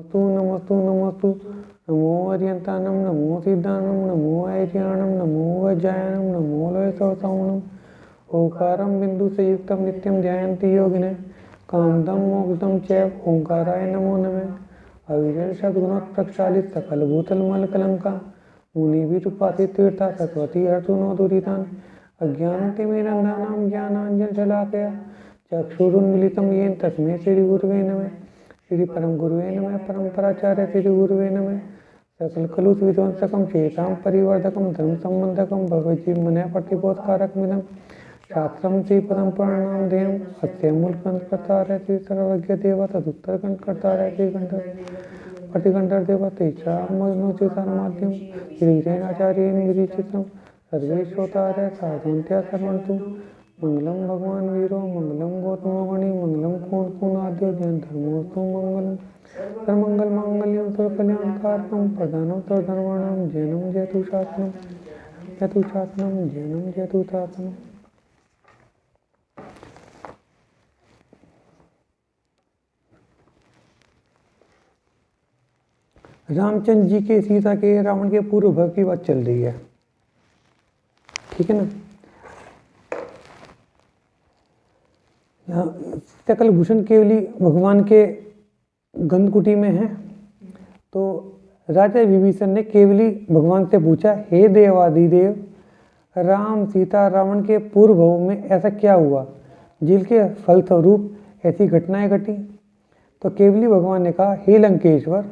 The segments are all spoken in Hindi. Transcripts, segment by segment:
तू नमस्तु नमस्तु नमो अर्यंतानम नमो सिद्धानम नमो ऐर्याणम नमो वज्रायणम नमो लयसौसौनम ओंकारम बिंदु से युक्तम नित्यम ध्यायन्ति योगिने कामदम मोक्षदम चैव ओंकाराय नमो नमः अविजल सद्गुणोत् प्रक्षालित सकल भूतल मल कलंका मुनि विरूपाति तीर्था सरस्वती अर्जुनो दुरितान अज्ञानतिमिरन्धानां ज्ञानांजन शलाकया चक्षुरुन्मिलितं येन तस्मै श्री गुरुवे नमः श्री परम गुरुवे नमः परम्पराचार्य श्री गुरुवे नमः सकल कलुष विध्वंसकम चेतां परिवर्धकम धर्म संबंधकम भगवज्जीव मन प्रतिबोधकारकमिदं शास्त्रम श्री पदम पुराणाम ध्येयम् अस्य मूलग्रंथकर्तारः श्री सर्वज्ञ देव तदुत्तरग्रंथकर्तारः श्री प्रतिकंठर देव तेषामोचितारमाद्यं श्रीरेणाचार्येण विरचितं सर्वे श्रोतारः साधुन्त्या सर्वन्तु मंगलम भगवान वीरो मंगलम गौतमो गणि मंगलम कून आद्यो जैन धर्मोस्तु मंगलम सर्वमंगल मांगल्यम सर्वकल्याणकारकम प्रधानम सर्वधर्माणां जैनम जयतु शासनम जैनम जयतु शासनम। रामचंद्र जी के सीता के रावण के पूर्व भव की बात चल रही है, ठीक है ना। सकल भूषण केवली भगवान के गंधकुटी में है, तो राजा विभीषण ने केवली भगवान से पूछा, हे देवादिदेव, राम सीता रावण के पूर्व भव में ऐसा क्या हुआ जिनके फलस्वरूप ऐसी घटनाएं घटी। तो केवली भगवान ने कहा, हे लंकेश्वर,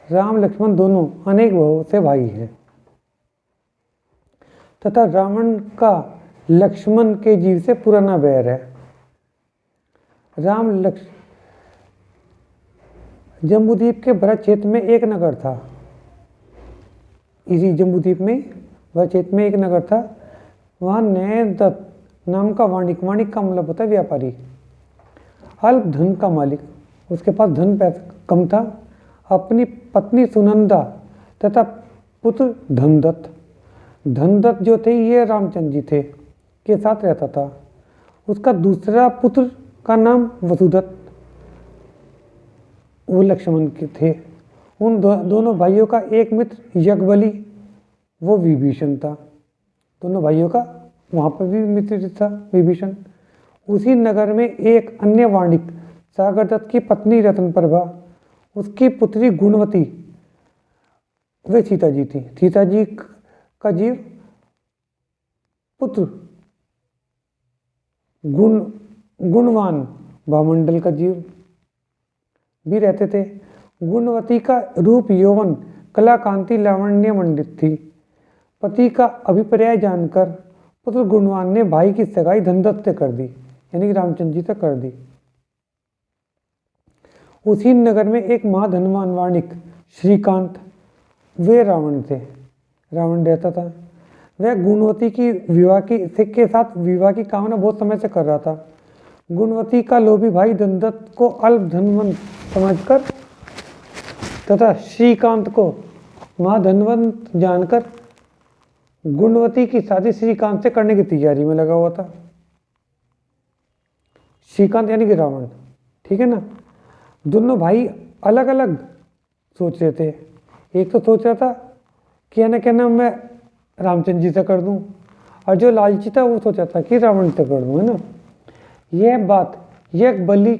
राम लक्ष्मण दोनों अनेक भवों से भाई हैं तथा रावण का लक्ष्मण के जीव से पुराना बैर है। जम्बूद्वीप के भरत क्षेत्र में एक नगर था। इसी जम्बूद्वीप में भरत क्षेत्र में एक नगर था। वहाँ नैनदत्त नाम का वाणिक का मतलब होता है व्यापारी, अल्प धन का मालिक, उसके पास धन पैसा कम था। अपनी पत्नी सुनंदा तथा पुत्र धनदत्त जो थे ये रामचंद्र जी थे के साथ रहता था। उसका दूसरा पुत्र का नाम वसुदत्त, वो लक्ष्मण के थे। उन दोनों भाइयों का एक मित्र यज्ञबलि, वो विभीषण था। दोनों भाइयों का वहाँ पर भी मित्र था विभीषण। उसी नगर में एक अन्य वाणिक सागरदत्त की पत्नी रत्नप्रभा, उसकी पुत्री गुणवती, वे सीता जी थी। सीता जी का जीव पुत्र गुणवान भामंडल का जीव भी रहते थे। गुणवती का रूप यौवन कला कांति लावण्य मंडित थी। पति का अभिप्राय जानकर पुत्र गुणवान ने भाई की सगाई धनदत्त से कर दी, यानी कि रामचंद्र जी से कर दी। उसी नगर में एक महाधनवान वाणिक श्रीकांत, वे रावण थे, रावण रहता था। वह गुणवती की के साथ विवाह की कामना बहुत समय से कर रहा था। गुणवती का लोभी भाई धनदत्त को अल्प धनवंत समझकर तथा श्रीकांत को महाधनवंत जानकर गुणवती की शादी श्रीकांत से करने की तैयारी में लगा हुआ था। श्रीकांत यानी कि रावण, ठीक है ना। दोनों भाई अलग अलग सोच रहे थे। एक तो सोच रहा था कि कहना मैं रामचंद्र जी से कर दूं, और जो लालची था वो सोचा था कि रावण से कर दूं, है ना। यह बात यज्ञबलि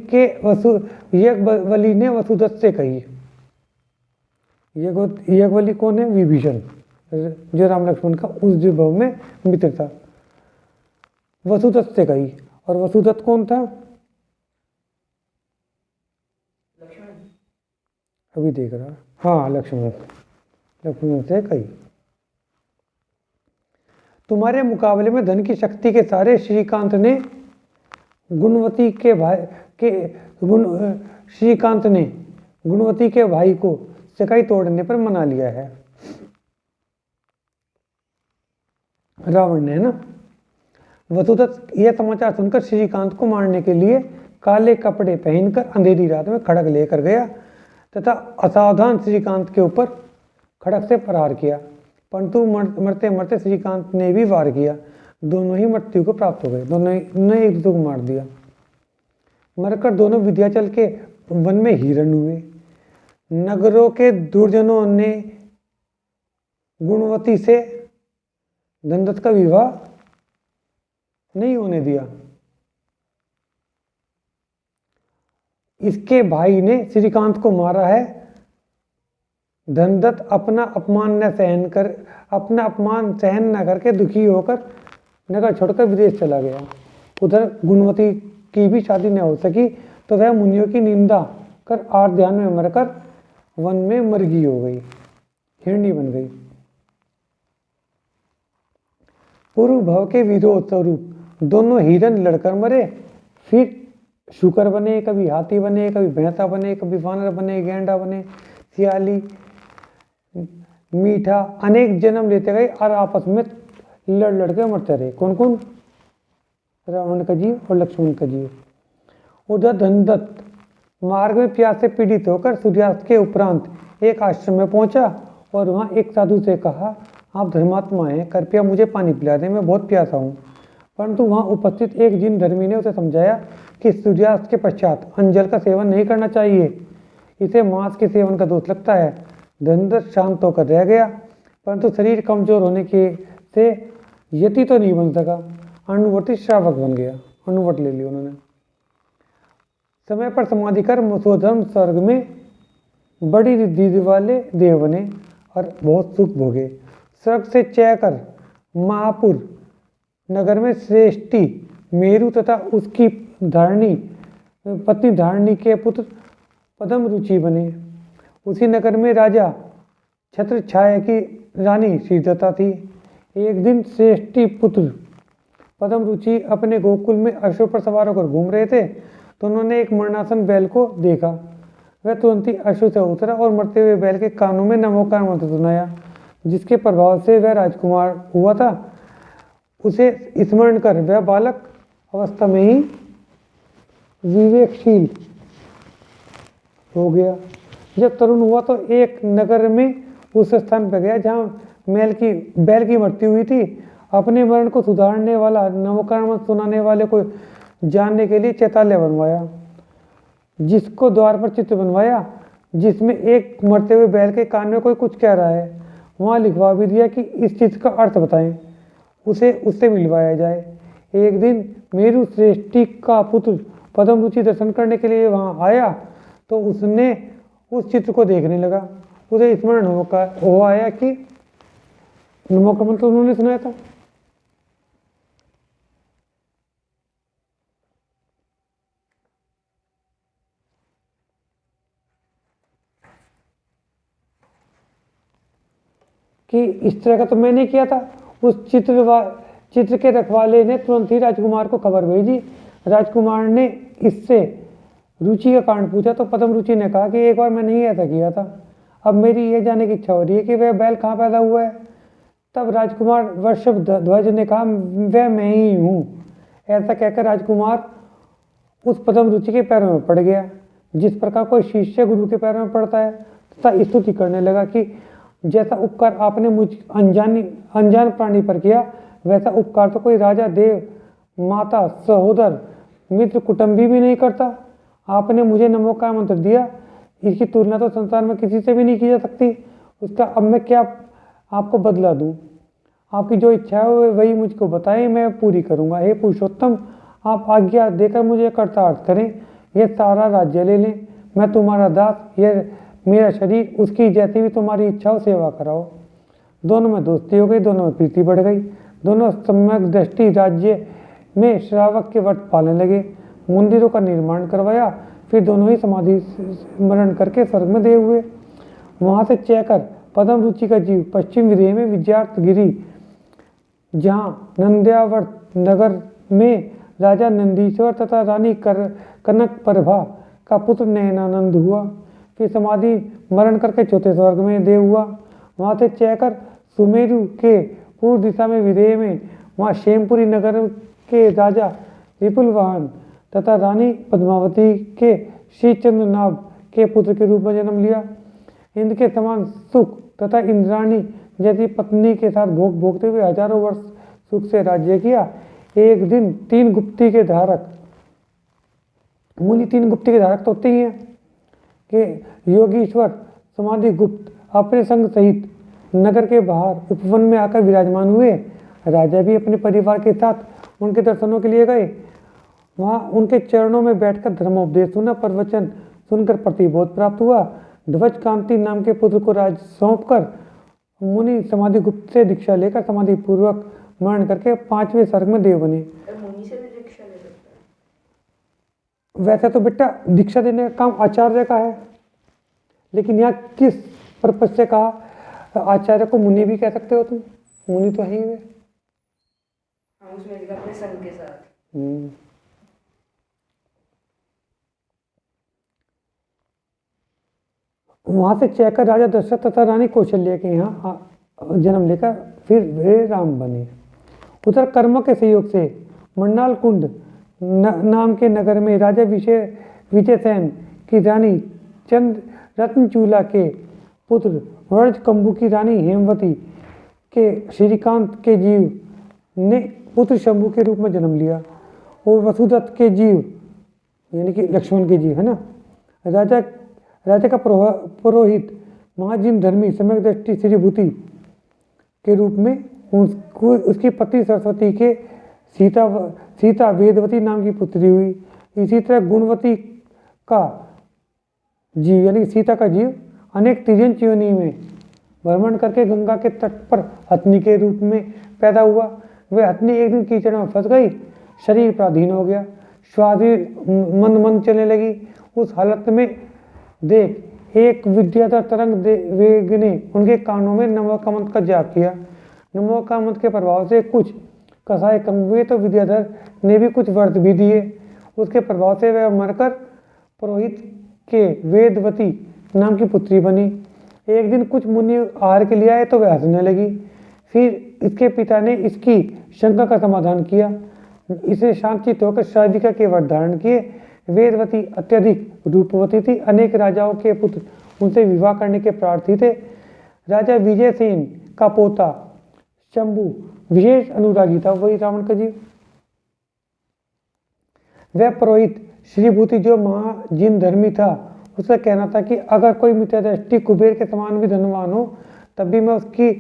ने वसुदत्त से कही। यज्ञबलि कौन है? विभीषण, जो राम लक्ष्मण का उस भव में मित्र था। वसुदत्त से कही, और वसुदत्त कौन था? अभी देख रहा, हाँ, लक्ष्मण से कही। तुम्हारे मुकाबले में धन की शक्ति के सारे श्रीकांत ने गुणवती के भाई को सगाई तोड़ने पर मना लिया है, रावण ने, है ना। वसुदत्त यह समाचार सुनकर श्रीकांत को मारने के लिए काले कपड़े पहनकर अंधेरी रात में खड़ग लेकर गया तथा असावधान श्रीकांत के ऊपर खड़ग से प्रहार किया, परंतु मरते मरते श्रीकांत ने भी वार किया। दोनों ही मृत्यु को प्राप्त हो गए। दोनों ने एक दूसरे को मार दिया। मरकर दोनों विंध्याचल के वन में हिरण हुए। नगरों के दुर्जनों ने गुणवती से धनदत्त का विवाह नहीं होने दिया। इसके भाई ने श्रीकांत को मारा है। धनदत्त अपना अपमान सहन न करके दुखी होकर नगर छोड़कर विदेश चला गया। उधर गुणवती की भी शादी न हो सकी तो वह मुनियों की निंदा कर आर ध्यान में मरकर वन में मरगी हो गई, हिरणी बन गई। पूर्व भव के विरोध स्वरूप दोनों हिरण लड़कर मरे, फिर शुकर बने, कभी हाथी बने, कभी भैंसा बने, कभी वानर बने, गेंडा बने, सियाली, मीठा, अनेक जन्म लेते गए और आपस में लड़ के मरते रहे। कौन कौन? रावण का जीव और लक्ष्मण का जीव। उधर धनदत्त मार्ग में प्यास से पीड़ित होकर सूर्यास्त के उपरांत एक आश्रम में पहुंचा और वहां एक साधु से कहा, आप धर्मात्मा हैं, कृपया मुझे पानी पिला दें, मैं बहुत प्यासा हूँ। परंतु वहां उपस्थित एक जिन धर्मी ने उसे समझाया कि सूर्यास्त के पश्चात अंजल का सेवन नहीं करना चाहिए, इसे मांस के सेवन का दोष लगता है। धनदत्त शांत होकर रह गया, परंतु शरीर कमजोर होने के से यति तो नहीं बन सका, अनुवर्ती श्रावक बन गया। अनुवर्त ले लिया उन्होंने। समय पर समाधि कर स्वधर्म स्वर्ग में बड़ी रिद्धि वाले देव बने और बहुत सुख भोगे। स्वर्ग से चयकर महापुर नगर में श्रेष्ठी मेरु तथा उसकी पत्नी धारणी के पुत्र पद्म रुचि बने। उसी नगर में राजा छत्र छाया की रानी श्रीदत्ता थी। एक दिन श्रेष्ठी पुत्र पद्म रुचि अपने गोकुल में अश्व पर सवार होकर घूम रहे थे तो उन्होंने एक मरणासन बैल को देखा। वह तुरंत ही अश्व से उतरा और मरते हुए बैल के कानों में नमोकार मंत्र सुनाया, जिसके प्रभाव से वह राजकुमार हुआ था। उसे स्मरण कर वह बालक अवस्था में ही विवेकशील हो गया। जब तरुण हुआ तो एक नगर में उस स्थान पर गया जहां बैल की मृत्यु हुई थी। अपने मरण को सुधारने वाला नमोकार मंत्र सुनाने वाले को जानने के लिए चैताल्य बनवाया, जिसको द्वार पर चित्र बनवाया जिसमें एक मरते हुए बैल के कान में कोई कुछ कह रहा है। वहां लिखवा भी दिया कि इस चित्र का अर्थ बताएं, उसे उससे मिलवाया जाए। एक दिन मेरु श्रेष्ठी का पुत्र पद्म रुचि दर्शन करने के लिए वहां आया तो उसने उस चित्र को देखने लगा। उसे स्मरण हो आया कि नमोकार मंत्र उन्होंने सुनाया था। कि इस तरह का तो मैंने किया था। उस चित्र के रखवाले ने तुरंत ही राजकुमार को खबर भेजी। राजकुमार ने इससे रुचि का कारण पूछा तो पद्म रुचि ने कहा कि एक बार मैंने ही ऐसा किया था, अब मेरी यह जानने की इच्छा हो रही है कि वह बैल कहाँ पैदा हुआ है। तब राजकुमार वृषभ ध्वज ने कहा, वह मैं ही हूँ। ऐसा कहकर राजकुमार उस पद्म रुचि के पैरों में पड़ गया, जिस प्रकार कोई शिष्य गुरु के पैरों में पड़ता है, तथा स्तुति करने लगा कि जैसा उपकार आपने मुझ अनजान प्राणी पर किया, वैसा उपकार तो कोई राजा, देव, माता, सहोदर, मित्र, कुटुंबी भी नहीं करता। आपने मुझे नमोकार मंत्र दिया, इसकी तुलना तो संसार में किसी से भी नहीं की जा सकती। उसका अब मैं क्या आपको बदला दूं? आपकी जो इच्छा है वही मुझको बताएं, मैं पूरी करूंगा। हे पुरुषोत्तम, आप आज्ञा देकर मुझे कर्तार्थ करें। यह सारा राज्य ले लें, मैं तुम्हारा दास, यह मेरा शरीर, उसकी जैसी भी तुम्हारी इच्छा हो सेवा कराओ। दोनों में दोस्ती हो गई, दोनों में प्रीति बढ़ गई। दोनों सम्यक दृष्टि राज्य में श्रावक के व्रत पालने लगे। मंदिरों का निर्माण करवाया, फिर दोनों ही समाधि स्मरण करके स्वर्ग में दे हुए। वहां से चयकर पद्म रुचि का जीव पश्चिम विदेह में विद्यार्थगिरी, जहां नंद्यावर्त नगर में राजा नंदीश्वर तथा रानी कनक प्रभा का पुत्र नयनानंद हुआ। फिर समाधि मरण करके चौथे स्वर्ग में देव हुआ। वहां से चयकर सुमेरु के पूर्व दिशा में विदेह में वहां शेमपुरी नगर के राजा विपुलवाहन तथा रानी पद्मावती के श्री चंद्रनाभ के पुत्र के रूप में जन्म लिया। इंद्र के समान सुख तथा इंद्राणी जैसी पत्नी के साथ भोग भोगते हुए हजारों वर्ष सुख से राज्य किया। एक दिन तीन गुप्ती के धारक, मुनि तीन गुप्ती के धारक तो होते ही हैं के योगीश्वर समाधि गुप्त अपने संग सहित नगर के बाहर उपवन में आकर विराजमान हुए। राजा भी अपने परिवार के साथ उनके दर्शनों के लिए गए। वहां उनके चरणों में बैठकर धर्मोपदेश सुना, प्रवचन सुनकर प्रतिबोध प्राप्त हुआ। ध्वज कांति नाम के पुत्र को राज सौंपकर मुनि समाधि गुप्त से दीक्षा लेकर समाधि पूर्वक मरण करके 5वें सर्ग में देव बने। मुनि से भी दीक्षा ले सकता है? वैसे तो बेटा दीक्षा देने का काम आचार्य का है, लेकिन यहाँ किस पर्पज से कहा? आचार्य को मुनि भी कह सकते हो तुम, मुनि तो है ही वे। उसमें लिखा अपने संग के साथ। वहां से चैकर राजा दशरथ तथा रानी कौशल्या के यहाँ जन्म लेकर फिर वे राम बने। उधर कर्म के सहयोग से मंडाल कुंड नाम के नगर में राजा विजयसेन की रानी चंद रत्नचूला के पुत्र वर्ज कंबू की रानी हेमवती के श्रीकांत के जीव ने पुत्र शंभु के रूप में जन्म लिया और वसुदत्त के जीव यानी कि लक्ष्मण के जीव है ना। राजा का पुरोहित महाजिन धर्मी सम्यक दृष्टि श्रीभूति के रूप में उसकी पत्नी सरस्वती के सीता वेदवती नाम की पुत्री हुई। इसी तरह गुणवती का जीव यानी सीता का जीव अनेक तिर्यंत योनि में भ्रमण करके गंगा के तट पर हथनी के रूप में पैदा हुआ। वह हथनी एक दिन कीचड़ में फंस गई, शरीर पराधीन हो गया, श्वास भी मंद मंद चलने लगी। उस हालत में देख एक विद्याधर तरंग वेग ने उनके कानों में नमक मंत्र का जाप किया। नमक मंत्र के प्रभाव से कुछ कसाय कम हुए तो विद्याधर ने भी कुछ व्रत भी दिए। उसके प्रभाव से वह मरकर पुरोहित के वेदवती नाम की पुत्री बनी। एक दिन कुछ मुनि आहार के लिए आए तो वह हंसने लगी। फिर इसके पिता ने इसकी शंका का समाधान किया। इसे शांतचित्त होकर शादिका के व्रत धारण किए। वेदवती अत्यधिक रूपवती थी, अनेक राजाओं के पुत्र उनसे विवाह करने के प्रार्थी थे। राजा विजयसेन का पोता शंभु विशेष अनुरागी था, वही रावण का जीव। वह पुरोहित श्रीभूति जो महाजिन धर्मी था, उसका कहना था कि अगर कोई मित्रदृष्टि कुबेर के समान भी धनवान हो तब भी मैं उसकी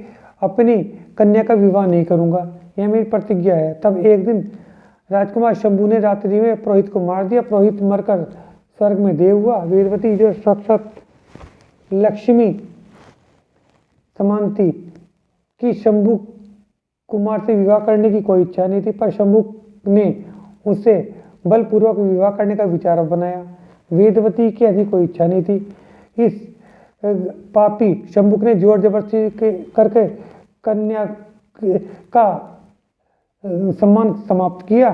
अपनी कन्या का विवाह नहीं करूंगा, यह मेरी प्रतिज्ञा है। तब एक दिन राजकुमार शंभु ने रात्रि में पुरोहित को मार दिया। पुरोहित मरकर स्वर्ग में देव हुआ। वेदवती जो साक्षात लक्ष्मी समान थी कि शंभु कुमार से विवाह करने की कोई इच्छा नहीं थी, पर शंभु ने उससे बलपूर्वक विवाह करने का विचार बनाया। वेदवती की ऐसी कोई इच्छा नहीं थी। इस पापी शंभुक ने जोर जबरदस्ती करके कन्या का सम्मान समाप्त किया।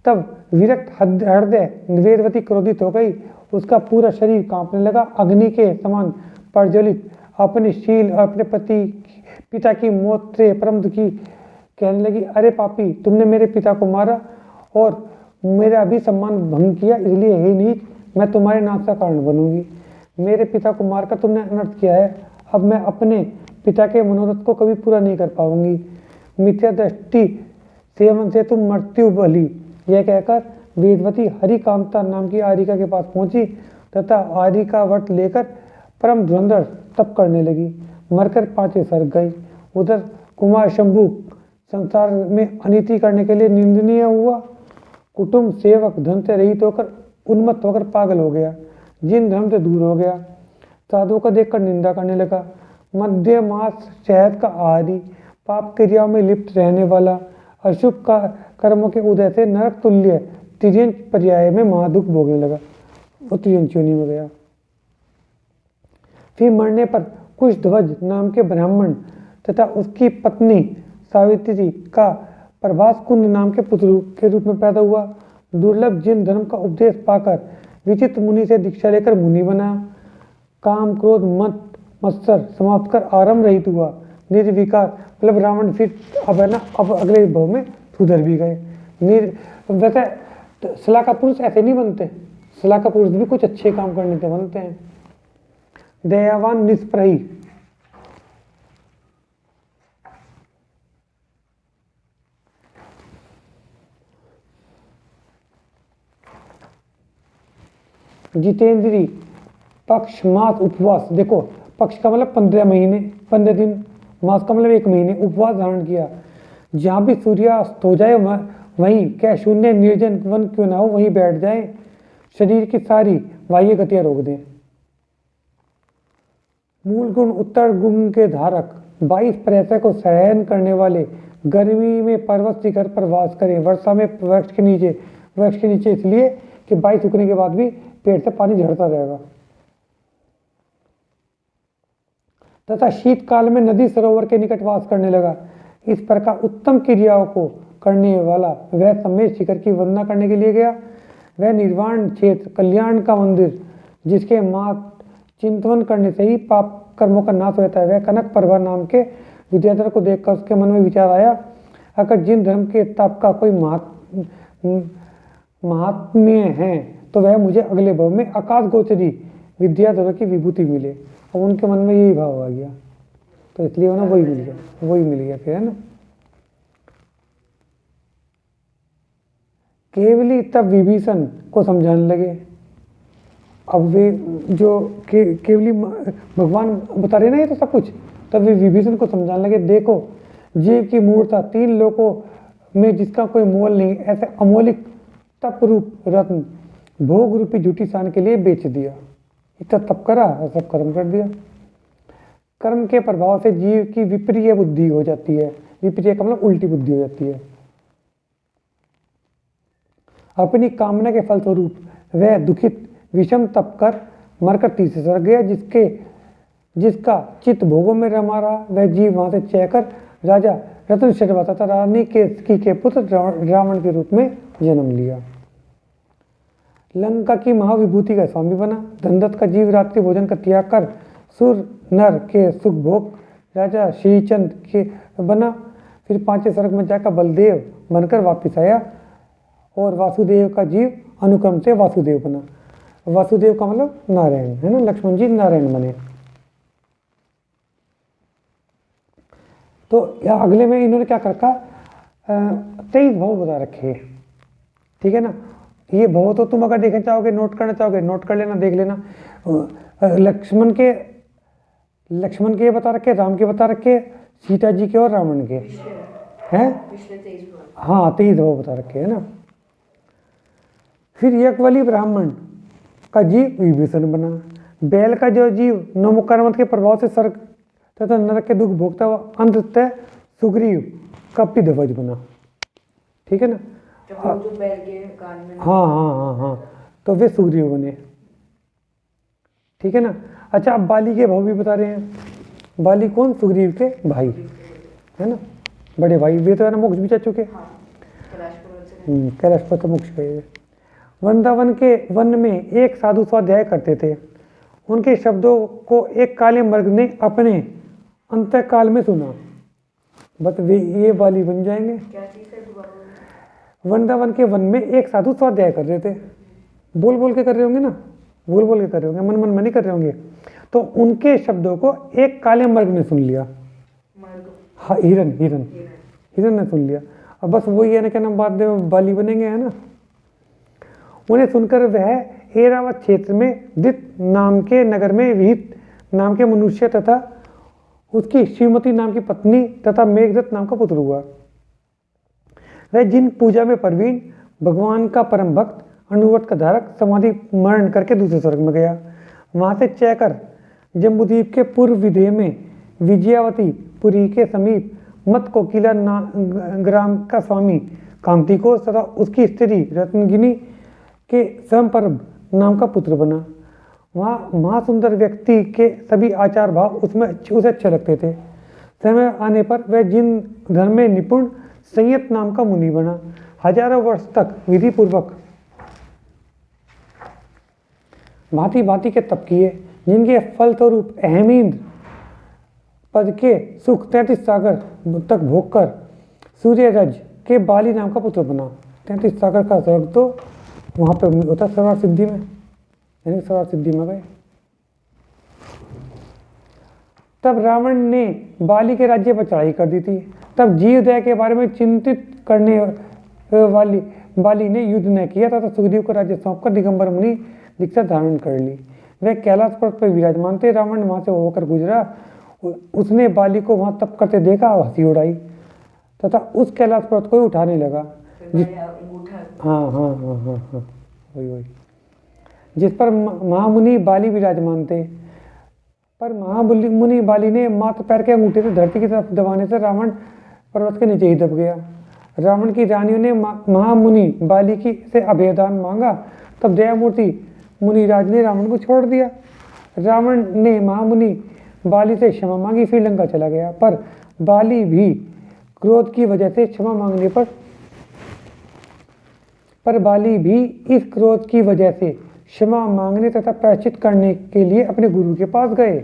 तब विरक्त हृदय वेदवती क्रोधित हो गई। उसका पूरा शरीर कांपने लगा, अग्नि के समान प्रज्वलित। अपने शील और अपने पिता की मौत से परम दुखी कहने लगी, अरे पापी, तुमने मेरे पिता को मारा और मेरा भी सम्मान भंग किया, इसलिए हे नीच, मैं तुम्हारे नाश का कारण बनूंगी। मेरे पिता को मारकर तुमने अनर्थ किया है, अब मैं अपने पिता के मनोरथ को कभी पूरा नहीं कर पाऊंगी। मिथ्या दृष्टि सेवन से तुम मृत्यु भली। यह कहकर वेदवती हरिकांता नाम की आरिका के पास पहुंची तथा आरिका व्रत लेकर परम धुरंधर तप करने लगी। मरकर 5वें सर्ग गई। उधर कुमार शंभु संसार में अनिति करने के लिए निंदनीय हुआ। कुटुंब सेवक धन से रहित होकर उन्मत्त होकर पागल हो गया, जिन धर्म से दूर हो गया, साधुओं को देखकर निंदा करने लगा। मध्य मास शहद का आहारी, पाप क्रियाओं में लिप्त रहने वाला, अशुभ का कर्मों के उदय से नरक तुल्य तिर्यंत पर्याय में महादुख भोगने लगा। वो तिर्यंत योनि में गया। फिर मरने पर कुशध्वज नाम के ब्राह्मण तथा उसकी पत्नी सावित्री का प्रभास कुंद नाम के पुत्र के रूप में पैदा हुआ। दुर्लभ जिन धर्म का उपदेश पाकर विचित्र मुनि से दीक्षा लेकर मुनि बना। काम क्रोध मत मत्सर समाप्त कर आरंभ रहित हुआ। निर्विकार मतलब रावण फिर अब है ना, अब अगले भाव में सुधर भी गए। वैसे सलाह का पुरुष ऐसे नहीं बनते, सलाह का पुरुष भी कुछ अच्छे काम करने से बनते हैं। दयावान निष्प्रही, जितेंद्री पक्ष मास उपवास, देखो पक्ष का मतलब 15 महीने 15 दिन, मास का मतलब 1 महीने उपवास धारण किया। जहाँ भी सूर्यास्त हो जाए वहीं क्या शून्य निर्जन वन क्यों ना हो वहीं बैठ जाए, शरीर की सारी बाह्य गतियां रोक दें। मूल गुण उत्तर गुण के धारक 22 प्रयत्न को सहन करने वाले, गर्मी में पर्वत शिखर पर वास करें, वर्षा में वृक्ष के नीचे इसलिए कि 22 सूखने के बाद भी पेड़ से पानी झड़ता रहेगा। तथा शीतकाल में नदी सरोवर के निकट वास करने लगा। इस प्रकार उत्तम क्रियाओं को करने वाला वह समेत शिखर की वंदना करने के लिए गया। वह निर्वाण क्षेत्र कल्याण का मंदिर जिसके मात चिंतन करने से ही पाप कर्मों का नाश होता है। वह कनक प्रभा नाम के विद्याधर को देखकर उसके मन में विचार आया, अगर जिन धर्म के तप का कोई महात्म्य है तो वह मुझे अगले भव में आकाश गोचरी विद्याधर की विभूति मिले। और उनके मन में यही भाव आ गया, तो इसलिए ना वही मिल गया फिर, है ना। केवली तब विभीषण को समझाने लगे। अब वे जो केवली भगवान बता रहे ना ये तो सब कुछ, तब वे विभीषण को समझाने लगे, देखो जीव की मूर्ता 3 लोकों में जिसका कोई मोल नहीं, ऐसे अमौलिक तप रूप रत्न भोग रूपी झूठी शान के लिए बेच दिया। इतना तप करा और सब कर्म कर दिया। कर्म के प्रभाव से जीव की विप्रिय बुद्धि हो जाती है। विप्रिय का मतलब उल्टी बुद्धि हो जाती है। अपनी कामना के फलस्वरूप वह दुखित विषम तप कर मरकर तीसरे स्वर्ग गया। जिसका चित्त भोगों में रमा रहा, वह जीव वहां से चहकर राजा रत्न शर्मा तथा रानी केतकी के पुत्र रावण के रूप में जन्म लिया। लंका की महाविभूति का स्वामी बना। धनदत्त का जीव रात्रि भोजन का त्याग कर सुर नर के सुख भोग राजा श्रीचंद के बना। फिर 5वें स्वर्ग में जाकर बलदेव बनकर वापिस आया और वासुदेव का जीव अनुक्रम से वासुदेव बना। वासुदेव का मतलब नारायण, है ना। लक्ष्मण जी नारायण बने। तो अगले में इन्होंने क्या कर रखा, 23 भव बता रखे, ठीक है ना। ये भव तो तुम अगर देखना चाहोगे, नोट करना चाहोगे, नोट कर लेना, देख लेना। लक्ष्मण के बता रखे, राम के बता रखे, सीता जी के और रावण के हैं। हाँ 23 भव बता रखे, है ना। फिर यज्ञवल्ली ब्राह्मण का जीव विभीषण बना। बैल का जो जीव नमोकर्मत के प्रभाव से स्वर्ग तथा नरक के दुख भोगता हुआ अंततः सुग्रीव का पितृध्वज बना, ठीक है ना। हाँ, तो वे सुग्रीव बने, ठीक है ना। अच्छा, अब बाली के भाव भी बता रहे हैं। बाली कौन? सुग्रीव के भाई, है ना, बड़े भाई। वे तो है ना मोक्ष भी जा चुके, कैलाश पर्वत मोक्ष गए। वृंदावन के वन में एक साधु स्वाध्याय करते थे। उनके शब्दों को एक काले मर्ग ने अपने अंतकाल में सुना। बस वे ये बाली बन जाएंगे। वृंदावन के वन में एक साधु स्वाध्याय कर रहे थे। बोल बोल के कर रहे होंगे ना, बोल बोल के कर रहे होंगे, मन मन में नहीं कर रहे होंगे। तो उनके शब्दों को एक काले मर्ग ने सुन लिया। हाँ, हिरन ने सुन लिया। अब बस वही है ना, क्या नाम, बाद में बाली बनेंगे, है ना। उन्हें सुनकर वह ऐरावत क्षेत्र में दित नाम के नगर में विहित नाम के मनुष्य तथा उसकी श्रीमती नाम की पत्नी तथा मेघदत्त नाम का पुत्र हुआ। वह जिन पूजा में प्रवीण, भगवान का परम भक्त, अनुव्रत का धारक, समाधि मरण करके दूसरे स्वर्ग में गया। वहां से चयकर जम्बूद्वीप के पूर्व विदेह में विजयावती पुरी के समीप मत कोकिला ग्राम का स्वामी कांतिकोष तथा उसकी स्त्री रत्नगिनी के स्वयंप्रभ नाम का पुत्र बना। वहाँ महासुंदर व्यक्ति के सभी आचार भाव उसे अच्छे लगते थे। समय आने पर वह जिन धर्म में निपुण संयत नाम का मुनि बना। हजारों वर्ष तक विधि पूर्वक भांति भांति के तप किए, जिनके फलस्वरूप अहमीन्द्र पद के सुख 33 सागर तक भोगकर सूर्यरज के बाली नाम का पुत्र बना। 33 सागर का स्वर्ग तो वहाँ पे होता सर्वार्थ सिद्धि में, यानी सर्वार्थ सिद्धि में गए। तब रावण ने बाली के राज्य पर चढ़ाई कर दी थी। तब जीवदया के बारे में चिंतित करने वाली बाली ने युद्ध न किया तथा सुग्रीव को राज्य सौंपकर दिगंबर मुनि दीक्षा धारण कर ली। वे कैलाश पर्वत पर विराजमान थे। रावण वहां से होकर गुजरा, उसने बाली को वहां तप करते देखा और हंसी उड़ाई तथा उस कैलाश पर्वत को ही उठाने लगा। हाँ हाँ हाँ हाँ हाँ, वही जिस पर महामुनि बाली विराजमान थे। पर महामुनि बाली ने मात्र पैर के अंगूठे से धरती की तरफ दबाने से रावण पर्वत के नीचे ही दब गया। रावण की रानियों ने महामुनि बाली की से अभयदान मांगा, तब दयामूर्ति मुनिराज ने रावण को छोड़ दिया। रावण ने महामुनि बाली से क्षमा मांगी, फिर लंका चला गया। पर बाली भी क्रोध की वजह से क्षमा मांगने पर बाली भी इस क्रोध की वजह से क्षमा मांगने तथा प्रायश्चित करने के लिए अपने गुरु के पास गए।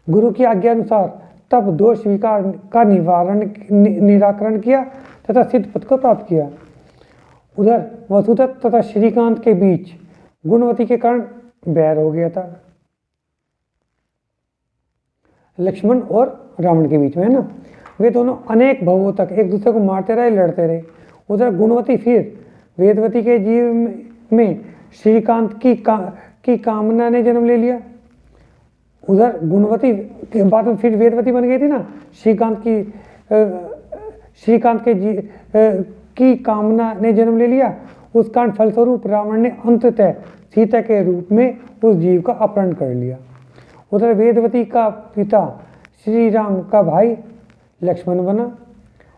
गुरु की आज्ञा अनुसार तब दोष स्वीकार का निराकरण किया तथा सिद्ध पद को प्राप्त किया। उधर वसुदत्त तथा श्रीकांत के बीच गुणवती के कारण बैर हो गया था। लक्ष्मण और रावण के बीच में, है ना। वे दोनों अनेक भवों तक एक दूसरे को मारते रहे, लड़ते रहे। उधर गुणवती फिर वेदवती के जीव में श्रीकांत की कामना ने जन्म ले लिया। उधर गुणवती के बाद में फिर वेदवती बन गई थी ना, श्रीकांत की कामना ने जन्म ले लिया। उस कारण फलस्वरूप रावण ने अंततः सीता के रूप में उस जीव का अपहरण कर लिया। उधर वेदवती का पिता श्री राम का भाई लक्ष्मण बना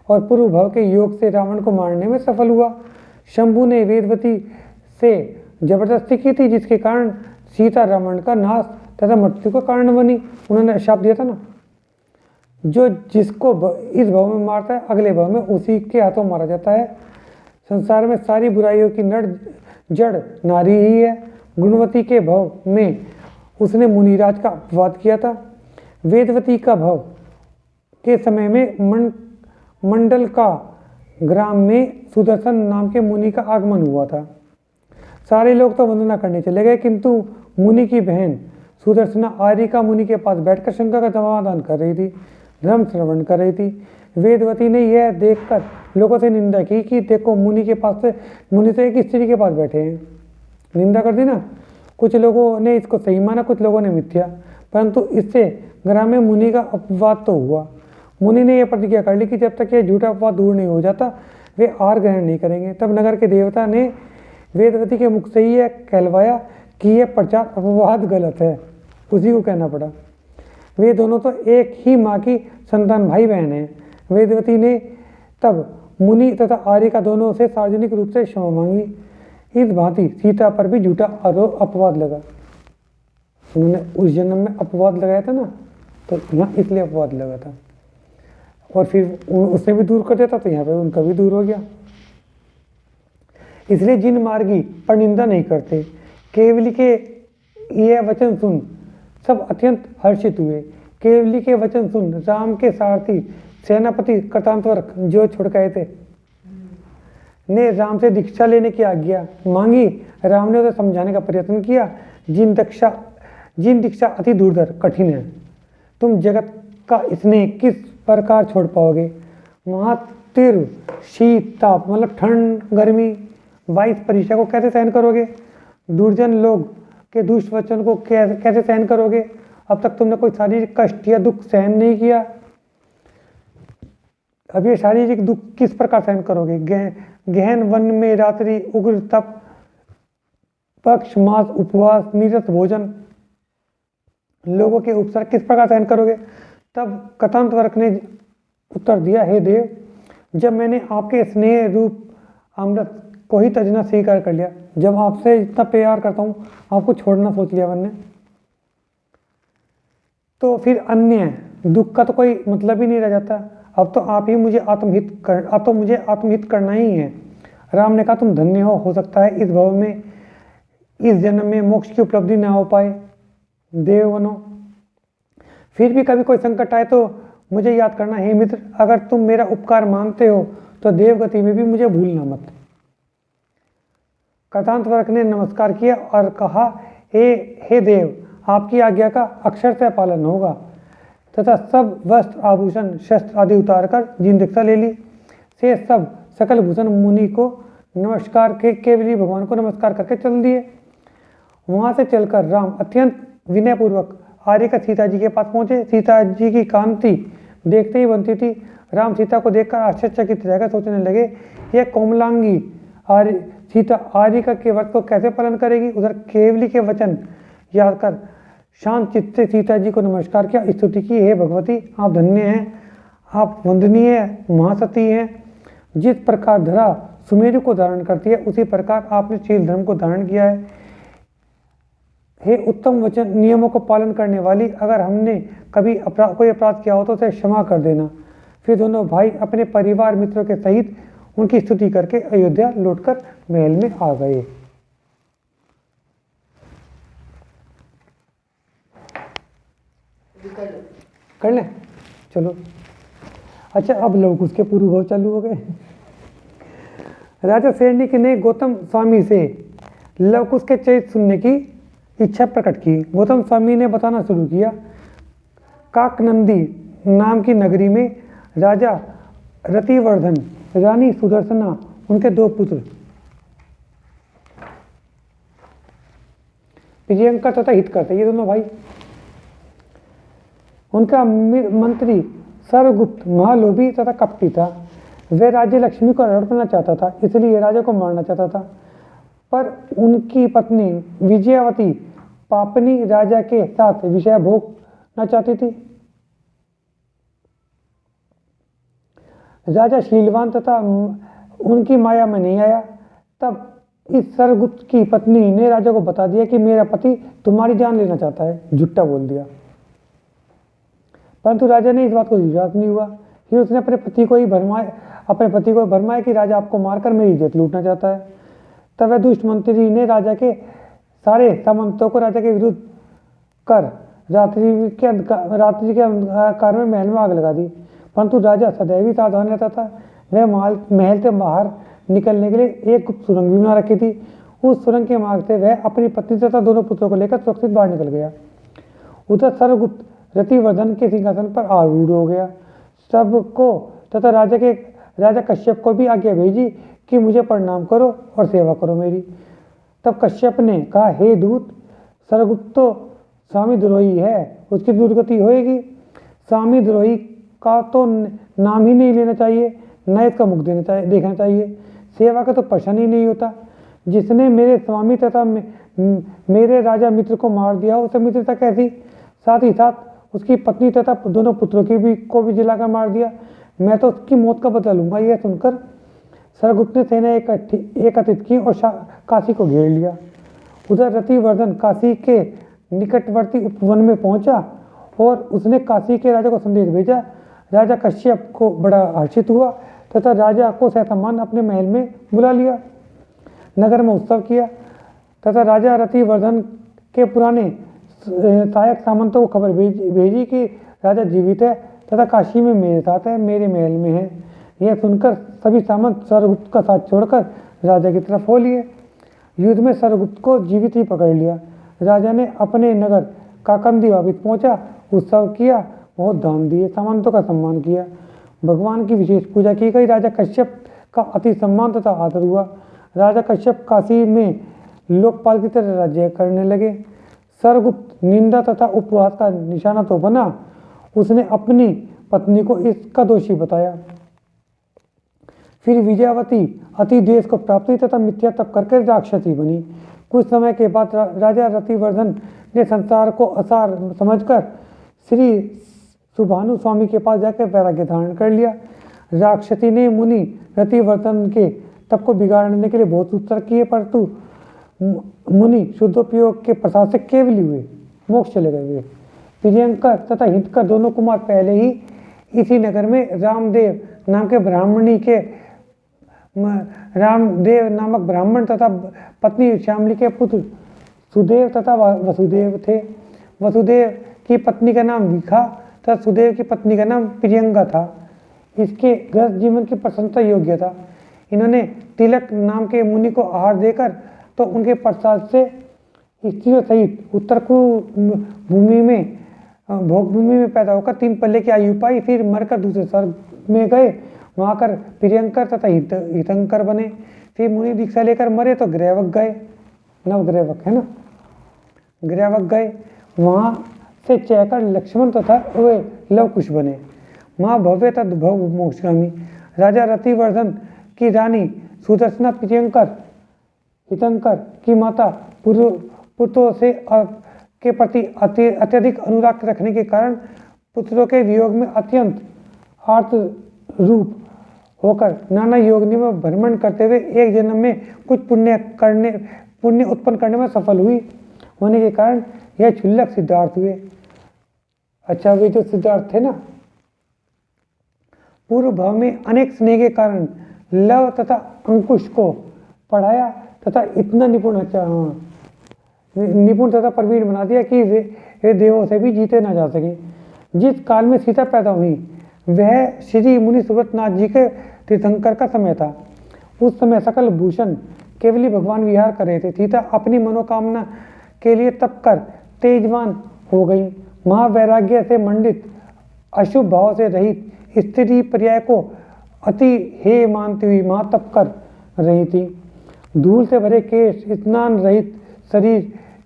और पूर्व भाव के योग से रावण को मारने में सफल हुआ। शंभु ने वेदवती से जबरदस्ती की थी, जिसके कारण सीता रावण का नाश तथा मृत्यु का कारण बनी। उन्होंने शाप दिया था ना, जो जिसको इस भाव में मारता है अगले भाव में उसी के हाथों मारा जाता है। संसार में सारी बुराइयों की जड़ नारी ही है। गुणवती के भाव में उसने मुनिराज का अपवाद किया था। वेदवती का भाव के समय में मंडल का ग्राम में सुदर्शन नाम के मुनि का आगमन हुआ था। सारे लोग तो वंदना करने चले गए, किंतु मुनि की बहन सुदर्शना आर्यिका मुनि के पास बैठकर शंका का समाधान कर रही थी, धर्म श्रवण कर रही थी। वेदवती ने यह देखकर लोगों से निंदा की कि देखो मुनि तो एक स्त्री के पास बैठे हैं। निंदा कर दी ना। कुछ लोगों ने इसको सही माना, कुछ लोगों ने मिथ्या, परंतु इससे ग्राम में मुनि का अपवाद तो हुआ। मुनि ने यह प्रतिज्ञा कर ली कि जब तक यह झूठा अपवाद दूर नहीं हो जाता वे आहार ग्रहण नहीं करेंगे। तब नगर के देवता ने वेदवती के मुख से ही यह कहलवाया कि यह प्रचार अपवाद गलत है। उसी को कहना पड़ा। वे दोनों तो एक ही माँ की संतान भाई बहन हैं। वेदवती ने तब मुनि तथा आर्यिका दोनों से सार्वजनिक रूप से क्षमा मांगी। इस भांति सीता पर भी झूठा अपवाद लगा। उन्होंने उस जन्म में अपवाद लगाया था ना, तो यहाँ इसलिए अपवाद लगा था। और फिर उसने भी दूर कर दिया था, तो यहाँ पे उनका भी दूर हो गया। इसलिए जिन मार्गी पर निंदा नहीं करते, केवली के यह वचन सुन सब अत्यंत हर्षित हुए। केवली के वचन सुन राम के सारथी सेनापति कृतांतवर्क जो छोड़ गए थे ने राम से दीक्षा लेने की आज्ञा मांगी। राम ने उसे समझाने का प्रयत्न किया, जिन दीक्षा अति दुर्धर कठिन है, तुम जगत का स्नेह किस प्रकार छोड़ पाओगे। वहाँ तीव्र शीत ताप मतलब ठंड गर्मी 22 परीक्षा को कैसे सहन करोगे। दुर्जन लोग के दुष्ट वचन को कैसे सहन करोगे। अब तक तुमने कोई शारीरिक कष्ट या दुख सहन नहीं किया, अब ये शारीरिक दुख किस प्रकार सहन करोगे। गहन वन में रात्रि उग्र तप पक्ष मास उपवास नीरस भोजन लोगों के उपसर किस प्रकार सहन करोगे। तब कृतांतवर्क ने उत्तर दिया, हे देव, जब मैंने आपके स्नेह रूप अमृत को ही तजना स्वीकार कर लिया, जब आपसे इतना प्यार करता हूँ आपको छोड़ना सोच लिया मैंने, तो फिर अन्य दुख का तो कोई मतलब ही नहीं रह जाता। अब तो आप ही मुझे आत्महित करना ही है। राम ने कहा, तुम धन्य हो सकता है इस भव में इस जन्म में मोक्ष की उपलब्धि ना हो पाए। देव बनो, फिर भी कभी कोई संकट आए तो मुझे याद करना। हे मित्र, अगर तुम मेरा उपकार मानते हो तो देवगति में भी मुझे भूलना मत। कृतांतवर्क ने नमस्कार किया और कहा, हे देव, आपकी आज्ञा का अक्षरशः पालन होगा। तथा सब वस्त्र आभूषण शस्त्र आदि उतार कर जिन दीक्षा ले ली, से सब सकल भूषण मुनि को नमस्कार के केवली भगवान को नमस्कार करके चल दिए। वहाँ से चलकर राम अत्यंत विनयपूर्वक आर्य का सीता जी के पास पहुँचे। सीता जी की कांति देखते ही बनती थी। राम सीता को देखकर आश्चर्यचकित रहकर सोचने लगे, यह कोमलांगी सीता आर्यिका के व्रत को कैसे पालन करेगी। उधर केवली के वचन याद कर शांत चित्त से सीता जी को नमस्कार किया, स्तुति की, हे भगवती आप धन्य हैं, आप वंदनीय महासती हैं। जिस प्रकार धरा सुमेरु को धारण करती है उसी प्रकार आपने शील धर्म को धारण किया है। हे उत्तम वचन नियमों को पालन करने वाली, अगर हमने कभी कोई अपराध किया हो तो उसे क्षमा कर देना। फिर दोनों भाई अपने परिवार मित्रों के सहित उनकी स्तुति करके अयोध्या लौटकर महल में आ गए। कर लें, चलो। अच्छा, अब लोग उसके पूर्व भाव चालू हो गए। राजा सेरनिक ने गौतम स्वामी से लवकुश के चरित्र सुनने की इच्छा प्रकट की। गौतम स्वामी ने बताना शुरू किया, काकनंदी नाम की नगरी में राजा रतिवर्धन, रानी सुदर्शना, उनके 2 पुत्र प्रियंका तथा हितकर थे, ये दोनों भाई। उनका मंत्री सर्वगुप्त महालोभी तथा कपटी था। वह राज्य लक्ष्मी को हड़पना चाहता था, इसलिए राजा को मारना चाहता था। पर उनकी पत्नी विजयावती पापनी राजा के साथ विषय भोगना चाहती थी। राजा शीलवान तथा उनकी माया में नहीं आया। तब इस सर्वगुप्त की पत्नी ने राजा को बता दिया कि मेरा पति तुम्हारी जान लेना चाहता है। झूठा बोल दिया, परंतु राजा ने इस बात को विश्वास नहीं हुआ। फिर उसने अपने पति को भरमाया कि राजा आपको मारकर मेरी इज्जत लूटना चाहता है। तब वह दुष्ट मंत्री ने राजा के सारे सामंतों को राजा के विरुद्ध कर रात्रि के अंधकार में महल में आग लगा दी। परंतु राजा सदैव ही सावधान रहता था। वह महल से बाहर निकलने के लिए एक गुप्त सुरंग भी बना रखी थी। उस सुरंग के मार्ग से वह अपनी पत्नी तथा दोनों पुत्रों को लेकर सुरक्षित बाहर निकल गया। उधर सर्वगुप्त रतिवर्धन के सिंहासन पर आरूढ़ हो गया। सबको तथा राजा कश्यप को भी आज्ञा भेजी कि मुझे प्रणाम करो और सेवा करो मेरी। तब कश्यप ने कहा, हे दूत, सर्वगुप्त तो स्वामी द्रोही है, उसकी दुर्गति होएगी। स्वामी द्रोही का तो नाम ही नहीं लेना चाहिए, न इसका मुख देखना चाहिए। सेवा का तो प्रश्न ही नहीं होता। जिसने मेरे स्वामी तथा मेरे राजा मित्र को मार दिया उसे मित्रता कैसी। साथ ही साथ उसकी पत्नी तथा दोनों पुत्रों को भी जलाकर मार दिया। मैं तो उसकी मौत का बदला लूंगा। यह सुनकर सर्वगुप्त ने सेना एकत्रित की और काशी को घेर लिया। उधर रतिवर्धन काशी के निकटवर्ती उपवन में पहुंचा और उसने काशी के राजा को संदेश भेजा। राजा कश्यप को बड़ा हर्षित हुआ तथा राजा को सहसम्मान अपने महल में बुला लिया। नगर में उत्सव किया तथा राजा रतिवर्धन के पुराने सहायक सामंतों को खबर भेजी कि राजा जीवित है तथा काशी में मेरे साथ है, मेरे महल में है। यह सुनकर सभी सामंत सर्वगुप्त का साथ छोड़कर राजा की तरफ हो लिए। युद्ध में सर्वगुप्त को जीवित ही पकड़ लिया। राजा ने अपने नगर काकंदी वापिस पहुंचा, उत्सव किया, बहुत दान दिए, सामंतों का सम्मान किया, भगवान की विशेष पूजा की गई। राजा कश्यप का अति सम्मान तथा आदर हुआ। राजा कश्यप काशी में लोकपाल की तरह राज्य करने लगे। सर्वगुप्त निंदा तथा उपवास का निशाना तो बना, उसने अपनी पत्नी को इसका दोषी बताया। फिर विजयावती अति देश को प्राप्ति तथा मिथ्या तप करके राक्षसी बनी। कुछ समय के बाद राजा रतिवर्धन ने संसार को असार समझकर श्री सुभानु स्वामी के पास जाकर वैराग्य धारण कर लिया। राक्षसी ने मुनि रतिवर्धन के तप को बिगाड़ने के लिए बहुत उत्तर किए, परंतु मुनि शुद्धोपयोग के प्रसाद से केवली हुए, मोक्ष चले गए। प्रियंका तथा हितकर दोनों कुमार पहले ही इसी नगर में रामदेव नामक ब्राह्मण तथा पत्नी श्यामली के पुत्र सुदेव तथा वसुदेव थे। वसुदेव की पत्नी का नाम विखा तथा सुदेव की पत्नी का नाम प्रियंका था। इसके गृहस्थ जीवन की प्रशंसा योग्य था। इन्होंने तिलक नाम के मुनि को आहार देकर तो उनके प्रसाद से स्त्रियों सहित उत्तर को भोग भूमि में पैदा होकर 3 पल्ले की आयु पाई। फिर मरकर दूसरे स्वर्ग में गए, वहाँ कर प्रियंकर तथा हितंकर बने। फिर मुनि दीक्षा लेकर मरे तो ग्रैवक गए, नवग्रैवक है ना, ग्रैवक गए, वहाँ से चयकर लक्ष्मण तथा वे लवकुश बने। माँ भव्य तद्भव मोक्षगामी। राजा रतिवर्धन की रानी सुदर्शना पितंकर की माता पुत्रों से के प्रति अत्यधिक अनुराग रखने के कारण पुत्रों के वियोग में अत्यंत आर्त रूप होकर नाना योगिनी में भ्रमण करते हुए एक जन्म में कुछ पुण्य उत्पन्न करने में सफल हुई होने के कारण यह क्षुल्लक सिद्धार्थ हुए। अच्छा, वे जो सिद्धार्थ थे ना, पूर्व भाव में अनेक स्नेह के कारण लव तथा अंकुश को पढ़ाया तथा इतना निपुण तथा प्रवीण बना दिया कि वे देवों से भी जीते ना जा सके। जिस काल में सीता पैदा हुई वह श्री मुनि सुब्रतनाथ जी के तीर्थंकर का समय था। उस समय सकल भूषण केवली भगवान विहार कर रहे थे। सीता अपनी मनोकामना के लिए तप कर तेजवान हो गई। महावैराग्य से मंडित, अशुभ भाव से रहित स्त्री पर्याय को अति हेय मानती हुई महातप कर रही थी। धूल से भरे केश, स्नान रहित शरीर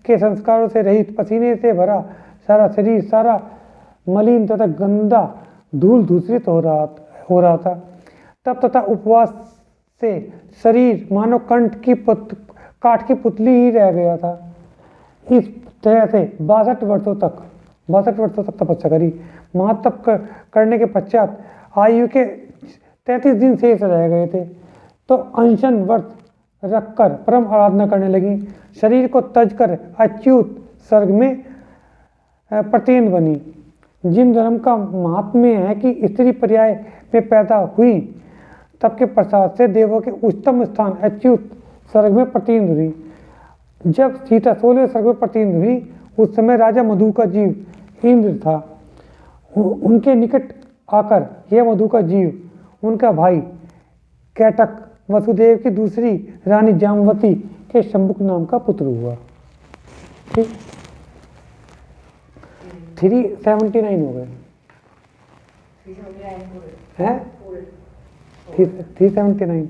के संस्कारों से रहित, पसीने से भरा सारा शरीर सारा मलिन तथा गंदा धूल दूषित हो रहा था। तप तथा उपवास से शरीर मानो काठ की पुतली ही रह गया था। इस तरह से 62 वर्षों तक तपस्या करी। महातप करने के पश्चात आयु के 33 दिन शेष रह गए थे तो अनशन व्रत रखकर परम आराधना करने लगी। शरीर को तज कर अच्युत स्वर्ग में प्रतिदिन बनी। जिन धर्म का महात्म्य है कि स्त्री पर्याय में पैदा हुई, तब के प्रसाद से देवों के उच्चतम स्थान अच्युत स्वर्ग में प्रतिदिन हुई। जब सीता 16वें स्वर्ग में प्रतिदिन हुई, उस समय राजा मधु का जीव इंद्र था। उनके निकट आकर यह मधु का जीव उनका भाई कैटक वसुदेव की दूसरी रानी जामवती के शंभुक नाम का पुत्र हुआ। ठीक, 379 हो गए हैं, 379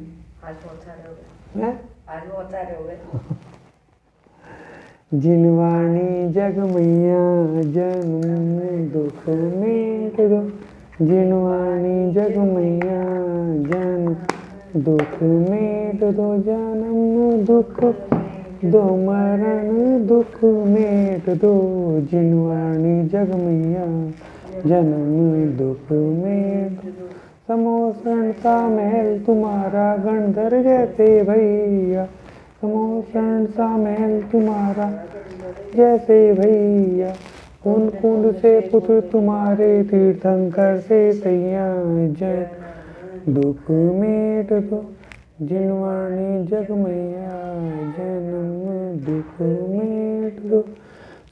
जिनवाणी जग मैया जन्म दुख मेट दो, जिनवाणी जग मैया जन्म दुख मेट दो, जन्म दुख दो मरण दुख मेट दो, जिनवाणी जग मैया जन्म दुख मेट दो। समोसन का महल तुम्हारा गणधर जैसे भैया, समोसन सा महल तुम्हारा जैसे भैया, कुंड कुंड से पुत्र तुम्हारे तीर्थंकर से सैया, जन दुख मेट दो, जिनवाणी जग मैया जन्म दुख मेट दो।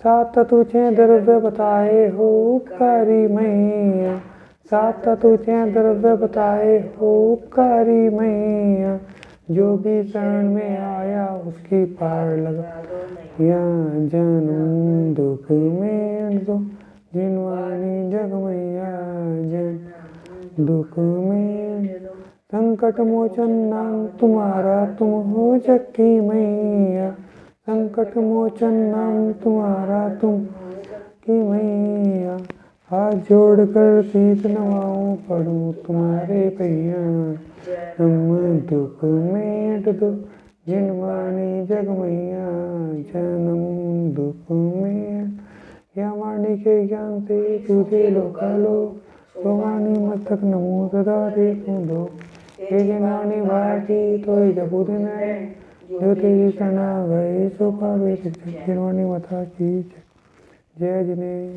सात तुझे द्रव्य बताए हो उपकारी मैया, सात तुझे द्रव्य बताए हो उपकारी मैया, जो भी शरण में आया उसकी पार लगा या जन्म दुख मेट दो, जिनवाणी जग मैया जन दुख मेट दो। संकट मोचन नाम तुम्हारा तुम हो जग की मैया, संकट मोचन नाम तुम्हारा तुम की मैया, हाथ जोड़कर शीश नवाऊं पढ़ूं तुम्हारे पैया, जन्म दुख मेट दो, जिनवाणी जग मैया जन्म दुख मेट। या वाणी के ज्ञान से तुझे लोकालो, तो वाणी मस्तक नमो सदा देखूं दो, ये जिनवाणी भारती तो जबू दिन है, जो तेरी शरणा गए सो पावे, जिनवाणी माता की जय जिने।